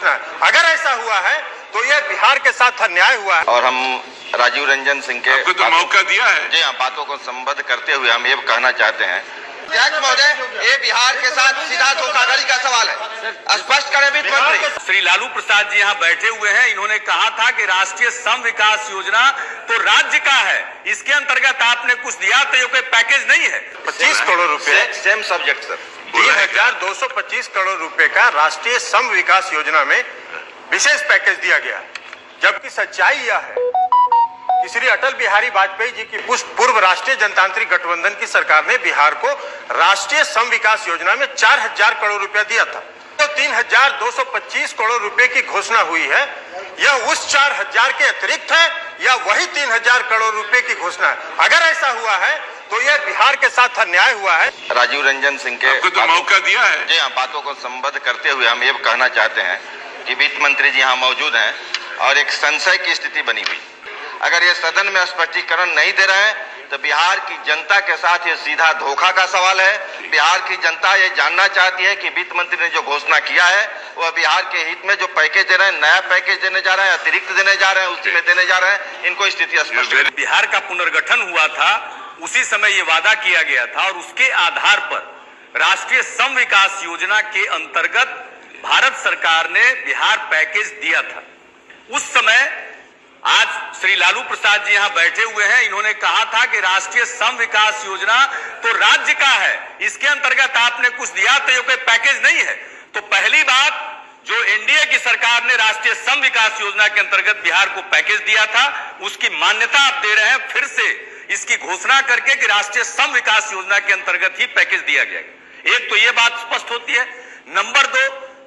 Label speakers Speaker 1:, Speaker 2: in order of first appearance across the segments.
Speaker 1: घोषणा है। अगर ऐसा हुआ है तो यह बिहार के साथ अन्याय हुआ है।
Speaker 2: और हम राजीव रंजन सिंह के
Speaker 3: आपको तो मौका दिया है।
Speaker 2: जी हाँ, बातों को संबद्ध करते हुए हम ये कहना चाहते हैं, अध्यक्ष महोदय, ये बिहार के साथ सीधा धोखाधड़ी का सवाल है, स्पष्ट करें वित्त मंत्री।
Speaker 4: श्री लालू प्रसाद जी यहाँ बैठे हुए हैं। इन्होंने कहा था कि राष्ट्रीय सम विकास योजना तो राज्य का है, इसके अंतर्गत आपने कुछ दिया तो ये कोई पैकेज नहीं है।
Speaker 1: 25 करोड़ रुपए,
Speaker 2: सेम सब्जेक्ट सर,
Speaker 1: 3,225 करोड़ रुपए का राष्ट्रीय सम विकास योजना में विशेष पैकेज दिया गया, जबकि सच्चाई यह है कि श्री अटल बिहारी वाजपेयी जी की पूर्व राष्ट्रीय जनतांत्रिक गठबंधन की सरकार ने बिहार को राष्ट्रीय सम विकास योजना में 4,000 करोड़ रुपया दिया था। तो 3,225 करोड़ रुपए की घोषणा हुई है, यह उस 4,000 के अतिरिक्त है या वही 3,000 करोड़ रुपए की घोषणा है? अगर ऐसा हुआ है तो यह बिहार के साथ अन्याय हुआ है।
Speaker 2: राजीव रंजन सिंह के
Speaker 3: आपको तो मौका दिया है।
Speaker 2: जी हाँ, बातों को संबद्ध करते हुए हम ये कहना चाहते हैं कि वित्त मंत्री जी यहाँ मौजूद हैं और एक संशय की स्थिति बनी हुई। अगर ये सदन में स्पष्टीकरण नहीं दे रहे हैं तो बिहार की जनता के साथ ये सीधा धोखा का सवाल है। बिहार की जनता ये जानना चाहती है कि वित्त मंत्री ने जो घोषणा किया है वह बिहार के हित में जो पैकेज दे रहे हैं, नया पैकेज देने जा रहे हैं, अतिरिक्त देने जा रहे हैं, उसी में देने जा रहे हैं, इनको स्थिति स्पष्ट।
Speaker 4: बिहार का पुनर्गठन हुआ था, उसी समय ये वादा किया गया था और उसके आधार पर राष्ट्रीय सम विकास योजना के अंतर्गत भारत सरकार ने बिहार पैकेज दिया था। उस समय आज श्री लालू प्रसाद जी यहाँ बैठे हुए हैं। इन्होंने कहा था कि राष्ट्रीय सम विकास योजना तो राज्य का है, इसके अंतर्गत आपने कुछ दिया तो ये कोई पैकेज नहीं है। तो पहली बात, जो एनडीए की सरकार ने राष्ट्रीय सम विकास योजना के अंतर्गत बिहार को पैकेज दिया था, उसकी मान्यता आप दे रहे हैं फिर से इसकी घोषणा करके कि राष्ट्रीय सम विकास योजना के अंतर्गत ही पैकेज दिया गया। एक तो ये बात स्पष्ट होती है। नंबर 2,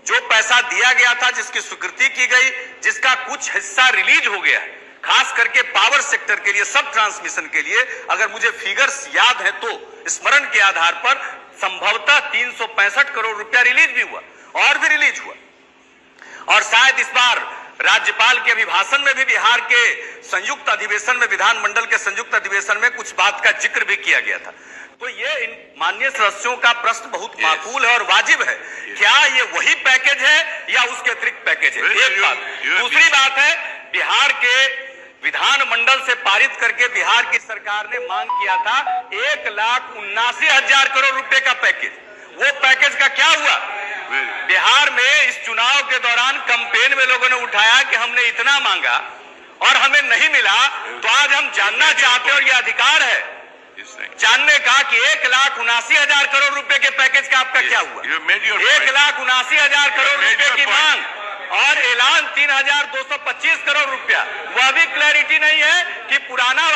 Speaker 4: जो पैसा दिया गया था, जिसकी स्वीकृति की गई, जिसका कुछ हिस्सा रिलीज हो गया है, खास करके पावर सेक्टर के लिए, सब ट्रांसमिशन के लिए, अगर मुझे फिगर्स याद है तो स्मरण के आधार पर संभवतः 365 करोड़ रुपया रिलीज भी हुआ और भी रिलीज हुआ। और शायद इस बार राज्यपाल के अभिभाषण में भी बिहार के संयुक्त अधिवेशन में, विधानमंडल के संयुक्त अधिवेशन में कुछ बात का जिक्र भी किया गया था। तो ये इन माननीय सदस्यों का प्रश्न बहुत माकूल है और वाजिब है। क्या ये वही पैकेज है या उसके अतिरिक्त पैकेज है? एक बात। दूसरी बात है, बिहार के विधानमंडल से पारित करके बिहार की सरकार ने मांग किया था 1,79,000 करोड़ रुपए का पैकेज। वो पैकेज का क्या हुआ? बिहार में इस चुनाव के दौरान कैंपेन में लोगों ने उठाया कि हमने इतना मांगा और हमें नहीं मिला। तो आज हम जानना चाहते हैं और यह अधिकार है जानने का कि 1,79,000 करोड़ रुपए के पैकेज का आपका क्या हुआ? 1,79,000 करोड़ रुपए की मांग और ऐलान 3,225 करोड़ रुपया, वह भी क्लैरिटी नहीं है कि पुराना